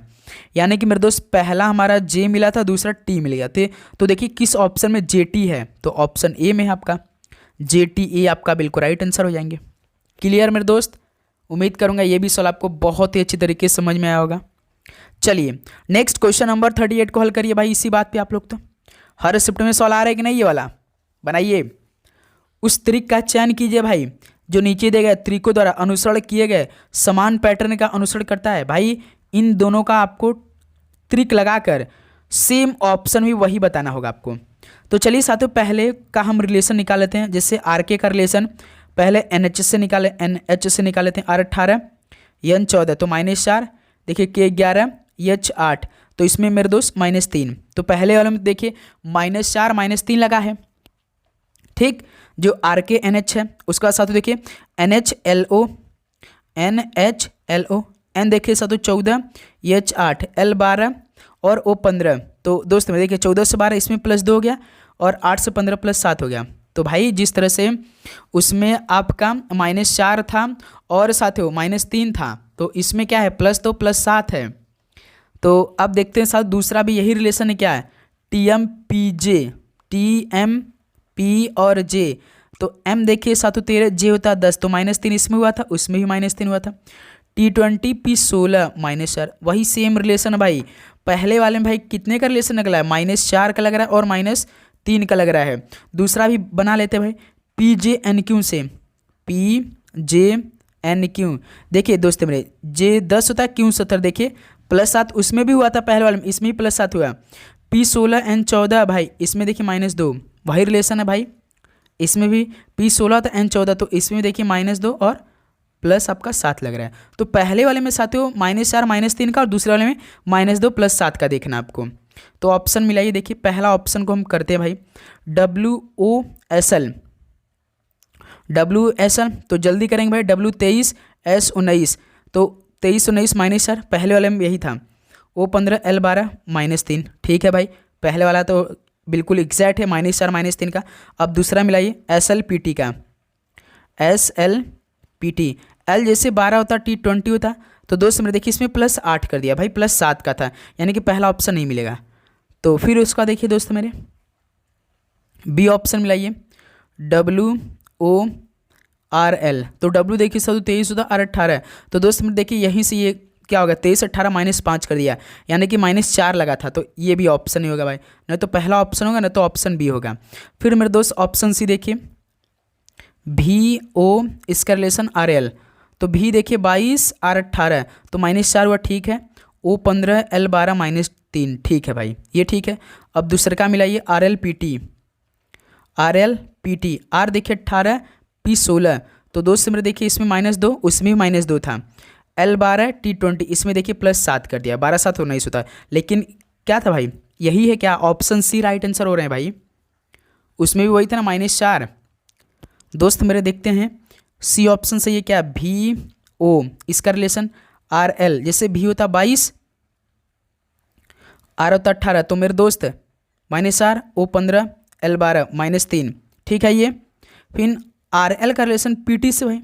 यानी कि मेरे दोस्त पहला हमारा जे मिला था, दूसरा टी मिल गया थे। तो देखिए किस ऑप्शन में जे टी है? तो ऑप्शन ए में है आपका जे टी। ए आपका बिल्कुल राइट आंसर हो जाएंगे। क्लियर मेरे दोस्त? उम्मीद करूंगा ये भी सवाल आपको बहुत ही अच्छी तरीके से समझ में आया होगा। चलिए नेक्स्ट क्वेश्चन नंबर 38 को हल करिए भाई। इसी बात पे आप लोग तो हर शिफ्ट में सवाल आ रहा है कि नहीं? ये वाला बनाइए। उस त्रिक का चयन कीजिए भाई जो नीचे दिए गए त्रिकों द्वारा अनुसरण किए गए समान पैटर्न का अनुसरण करता है। भाई इन दोनों का आपको त्रिक लगाकर सेम ऑप्शन भी वही बताना होगा आपको। तो चलिए साथियों पहले का हम रिलेशन निकाल लेते हैं। जैसे आर के का रिलेशन पहले एन एच से निकाले, लेते हैं। आर 18, एन 14, तो -4। देखिए के 11, एच 8, तो इसमें मेरे दोस्त -3। तो पहले वाले में देखिए -4 -3 लगा है। ठीक, जो आर के एन एच है उसका साथ देखिए NHLO, एन देखिए साथ 14, एच 8, L 12 और O 15। तो दोस्त में देखिए 14 से 12 इसमें +2 हो गया और 8 से 15 +7 हो गया। तो भाई जिस तरह से उसमें आपका -4 था और साथियों -3 था, तो इसमें क्या है? +2 +7 है। तो अब देखते हैं साथ दूसरा भी यही रिलेशन है। क्या है? TM P और J। तो M देखिए साथियों 13, J होता है 10, तो -3 इसमें हुआ था, उसमें भी -3 हुआ था। T20 P 16 -4, वही सेम रिलेशन है भाई। पहले वाले में भाई कितने का रिलेशन निकला है? -4 का लग रहा है और -3 का लग रहा है। दूसरा भी बना लेते हैं भाई PJNQ से। PJNQ देखिए दोस्त मेरे J 10 होता है, Q 70। देखिए +7 उसमें भी हुआ था पहले वाले में, इसमें भी +7 हुआ। P 16 N 14 भाई इसमें देखिए -2, वही रिलेशन है भाई। इसमें भी P 16 था N 14, तो इसमें देखिए -2 और प्लस आपका 7 लग रहा है। तो पहले वाले में साथियों -4 -3 का और दूसरे वाले में -2 + 7 का देखना आपको। तो ऑप्शन मिलाइए, देखिए पहला ऑप्शन को हम करते हैं भाई WOSL, तो जल्दी करेंगे भाई। W23 S19, तो 23 19 -4 पहले वाले में यही था। O15 L12 -3, ठीक है भाई, पहले वाला तो बिल्कुल एग्जैक्ट है -4 -3 का। अब दूसरा मिलाइए SLPT का, SLPT, L जैसे 12 होता T 20 होता, तो दोस्त मेरे देखिए इसमें +8 कर दिया भाई, +7 का था, यानी कि पहला ऑप्शन नहीं मिलेगा। तो फिर उसका देखिए दोस्त मेरे बी ऑप्शन मिलाइए WORL, तो W देखिए सब 23 होता, R 18, तो दोस्त मेरे देखिए यहीं से ये क्या होगा 23 18 -5 कर दिया, यानी कि -4 लगा था, तो ये भी ऑप्शन नहीं होगा भाई, नहीं तो पहला ऑप्शन होगा ना तो ऑप्शन बी होगा। फिर मेरे दोस्त ऑप्शन सी देखिए VO इसका रिलेशन RL, तो भी देखिए 22 R 18, तो -4 हुआ, ठीक है। O15 L12 -3, ठीक है भाई, ये ठीक है। अब दूसरे का मिलाइए RLPT, R देखिए 18 P 16, तो दोस्त मेरे देखिए इसमें -2, उसमें भी -2 था। L12 T 20, इसमें देखिए +7 कर दिया, 12 7 19 होता है, लेकिन क्या था भाई, यही है क्या, ऑप्शन सी राइट आंसर हो रहे हैं भाई, उसमें भी वही था ना -4। दोस्त मेरे देखते हैं सी ऑप्शन से ये क्या, VO इसका रिलेशन RL, जैसे भी होता 22, R होता 18, तो मेरे दोस्त -4 O15 L12 -3, ठीक है ये। फिर RL का रिलेशन PT से भाई,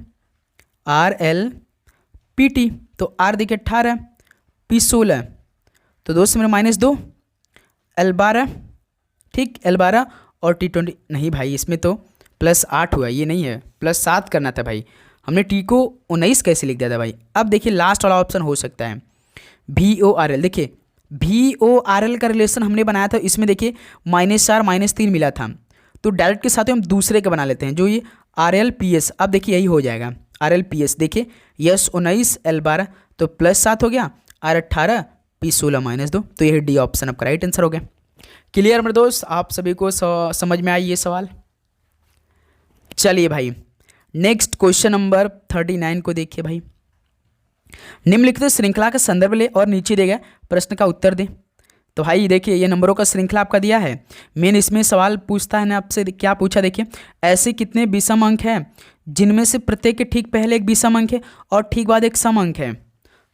RLPT, तो R देखिए 18 P 16, तो दोस्त मेरे -2 L12, ठीक, L12 और T 20, नहीं भाई इसमें तो +8 हुआ, ये नहीं है, +7 करना था भाई, हमने T को 19 कैसे लिख दिया था भाई। अब देखिए लास्ट वाला ऑप्शन हो सकता है VORL, देखिए VORL का रिलेशन हमने बनाया था, इसमें देखिए -4 -3 मिला था, तो डायरेक्ट के साथ ही हम दूसरे का बना लेते हैं, जो ये RLPS, अब देखिए यही हो जाएगा RLPS, देखिए यस 19 L12, तो +7 हो गया, R 18 P 16 -2, तो यही डी ऑप्शन आपका राइट आंसर हो गया। क्लियर मेरे दोस्त, आप सभी को समझ में आई ये सवाल। चलिए भाई नेक्स्ट क्वेश्चन नंबर 39 को देखिए भाई, निम्नलिखित श्रृंखला का संदर्भ ले और नीचे दिए गए प्रश्न का उत्तर दें। तो भाई देखिए ये नंबरों का श्रृंखला आपका दिया है, मेन इसमें सवाल पूछता है ना आपसे, क्या पूछा देखिए, ऐसे कितने विषम अंक हैं जिनमें से प्रत्येक के ठीक पहले एक विषम अंक है और ठीक बाद एक सम अंक है।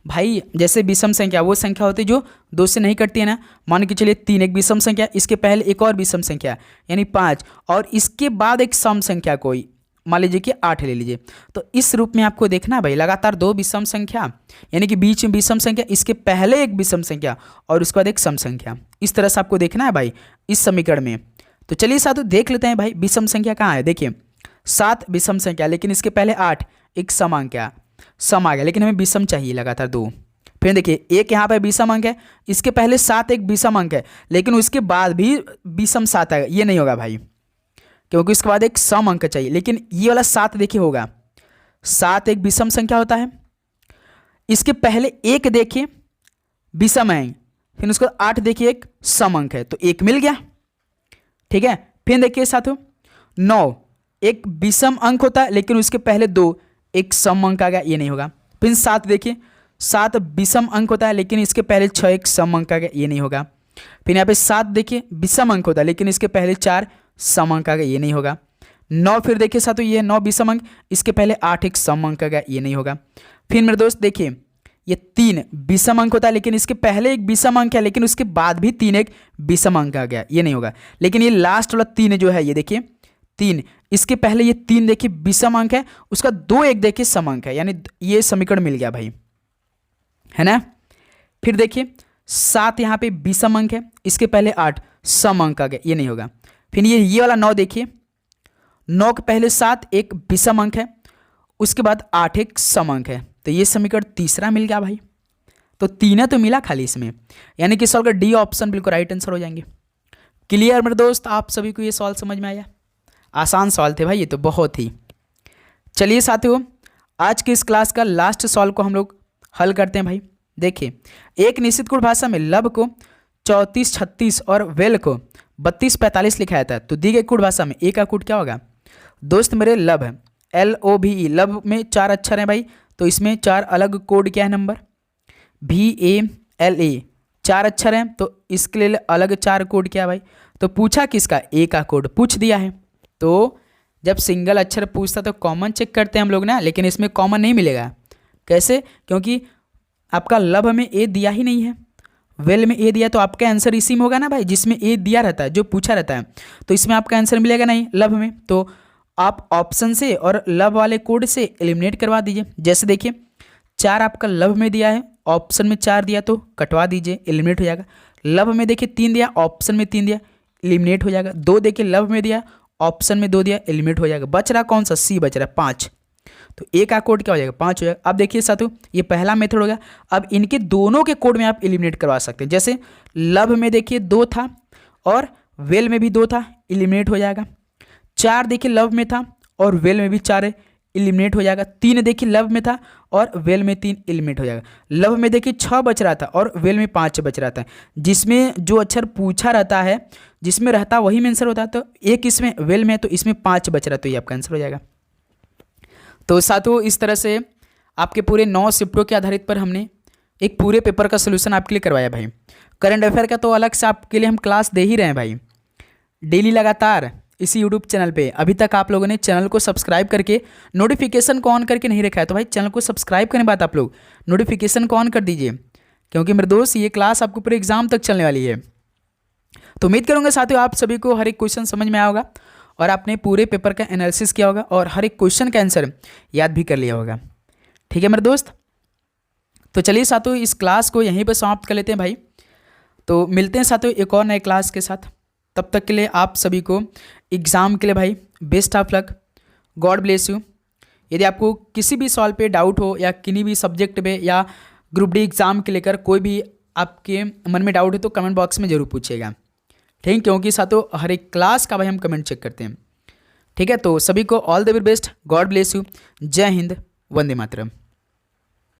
भाई जैसे विषम संख्या वो संख्या होती है जो 2 से नहीं कटती है ना, मान के चलिए 3 एक विषम संख्या, इसके पहले एक और विषम संख्या यानी 5, और इसके बाद एक सम संख्या कोई, मान लीजिए कि 8 ले लीजिए, तो इस रूप में आपको देखना है भाई, लगातार 2 विषम संख्या, यानी कि बीच में विषम संख्या, इसके पहले एक विषम संख्या और उसके बाद एक सम संख्या, इस तरह से आपको देखना है भाई इस समीकरण में। तो चलिए साथियों देख लेते हैं भाई विषम संख्या कहाँ है, देखिए 7 विषम संख्या, लेकिन इसके पहले 8 एक सम अंक है, सम आ गया, लेकिन हमें विषम चाहिए लगातार 2। फिर देखिए एक यहाँ पे विषम अंक है, इसके पहले 7 एक विषम अंक है, लेकिन उसके बाद भी विषम 7 आएगा, ये नहीं होगा भाई, क्योंकि उसके बाद एक सम अंक चाहिए, लेकिन ये वाला 7 देखिए होगा, 7 एक विषम संख्या होता है, इसके पहले एक देखिए विषम अंक, फिर उसके बाद 8 देखिए एक सम अंक है, तो एक मिल गया, ठीक है। फिर देखिए साथियों 9 एक विषम अंक होता है, लेकिन उसके पहले 2 एक सम अंक आ गया, ये नहीं होगा। फिर 7 देखिए 7 विषम अंक होता है, लेकिन इसके पहले 6 एक सम अंक आ गया, ये नहीं होगा। फिर यहाँ पे 7 देखिए विषम अंक होता है, लेकिन इसके पहले 4 सम अंक आ गया, ये नहीं होगा। 9 फिर देखिए साथियों ये 9 विषम अंक, इसके पहले 8 एक सम अंक आ गया, ये नहीं होगा। फिर मेरे दोस्त देखिए ये 3 विषम अंक होता है, लेकिन इसके पहले एक विषम अंक है, लेकिन उसके बाद भी 3 एक विषम अंक आ गया, ये नहीं होगा। लेकिन ये लास्ट वाला 3 जो है, ये देखिए 3, इसके पहले ये 3 देखिए विषम अंक है, उसका 2 एक देखिए सम अंक है, यानी ये समीकरण मिल गया भाई, है ना। फिर देखिए 7 यहाँ पे विषम अंक है, इसके पहले 8 सम अंक आ गया, ये नहीं होगा। फिर ये वाला 9 देखिए, 9 के पहले 7 एक विषम अंक है, उसके बाद 8 एक सम अंक है, तो ये समीकरण तीसरा मिल गया भाई। तो 3 तो मिला खाली इसमें, यानी कि सवाल का डी ऑप्शन बिल्कुल राइट आंसर हो जाएंगे। क्लियर मेरे दोस्त, आप सभी को ये सवाल समझ में आया, आसान सवाल थे भाई ये तो बहुत ही। चलिए साथियों आज की इस क्लास का लास्ट सवाल को हम लोग हल करते हैं भाई। देखिए एक निश्चित कूट भाषा में लब को 34 36 और वेल को 32 45 लिखा जाता है, तो दी गई कूट भाषा में ए का कूट क्या होगा। दोस्त मेरे लब है, LOVE, लव में 4 अक्षर हैं भाई, तो इसमें 4 अलग कोड क्या है नंबर, VALA 4 अक्षर हैं, तो इसके लिए अलग 4 कोड क्या है भाई। तो पूछा किसका, ए का कोड पूछ दिया है। तो जब सिंगल अक्षर पूछता तो कॉमन चेक करते हैं हम लोग ना, लेकिन इसमें कॉमन नहीं मिलेगा। कैसे, क्योंकि आपका लव में ए दिया ही नहीं है, वेल में ए दिया, तो आपका आंसर इसी में होगा ना भाई जिसमें ए दिया रहता है, जो पूछा रहता है। तो इसमें आपका आंसर मिलेगा नहीं लव में, तो आप ऑप्शन से और लव वाले कोड से एलिमिनेट करवा दीजिए। जैसे देखिए 4 आपका लव में दिया है, ऑप्शन में 4 दिया तो कटवा दीजिए, एलिमिनेट हो जाएगा। लव में देखिए 3 दिया, ऑप्शन में 3 दिया, एलिमिनेट हो जाएगा। 2 देखिए लव में दिया, ऑप्शन में 2 दिया, एलिमिनेट हो जाएगा। बच रहा कौन सा, सी बच रहा 5, तो ए का कोड क्या हो जाएगा 5 हो जाएगा। अब देखिए साथियों ये पहला मेथड हो गया। अब इनके दोनों के कोड में आप एलिमिनेट करवा सकते हैं। जैसे लव में देखिए 2 था और वेल में भी 2 था, एलिमिनेट हो जाएगा। 4 देखिए लव में था और वेल में भी 4 है, एलिमिनेट हो जाएगा। 3 देखिए लव में था और वेल में 3, एलिमिनेट हो जाएगा। लव में देखिए 6 बच रहा था और वेल में 5 बच रहा था। जिसमें जो अक्षर पूछा रहता है, जिसमें रहता वही में आंसर होता है। तो एक इसमें वेल में है तो इसमें 5 बच रहा है, तो ये आपका आंसर हो जाएगा। तो साथियों इस तरह से आपके पूरे 9 शिफ्टों के आधारित पर हमने एक पूरे पेपर का सोल्यूशन आपके लिए करवाया भाई। करंट अफेयर का तो अलग से आपके लिए हम क्लास दे ही रहे हैं भाई, डेली लगातार इसी यूट्यूब चैनल पे। अभी तक आप लोगों ने चैनल को सब्सक्राइब करके नोटिफिकेशन को ऑन करके नहीं रखा है, तो भाई चैनल को सब्सक्राइब करने के बाद आप लोग नोटिफिकेशन को ऑन कर दीजिए, क्योंकि मेरे दोस्त ये क्लास आपको पूरे एग्जाम तक चलने वाली है। तो उम्मीद करूँगा साथियों आप सभी को हर एक क्वेश्चन समझ में आया होगा और आपने पूरे पेपर का एनालिसिस किया होगा और हर एक क्वेश्चन का आंसर याद भी कर लिया होगा। ठीक है मेरे दोस्त, तो चलिए साथियों इस क्लास को यहीं पर समाप्त कर लेते हैं भाई। तो मिलते हैं साथियों एक और नए क्लास के साथ। तब तक के लिए आप सभी को एग्ज़ाम के लिए भाई best of luck, God bless you. यदि आपको किसी भी सवाल पे डाउट हो या किन्हीं भी सब्जेक्ट पे या ग्रुप डी एग्ज़ाम के लेकर कोई भी आपके मन में डाउट है तो कमेंट बॉक्स में ज़रूर पूछिएगा। ठीक, क्योंकि साथियों हर एक क्लास का भाई हम कमेंट चेक करते हैं। ठीक है, तो सभी को all the very best, God bless you, जय हिंद, वंदे मातरम।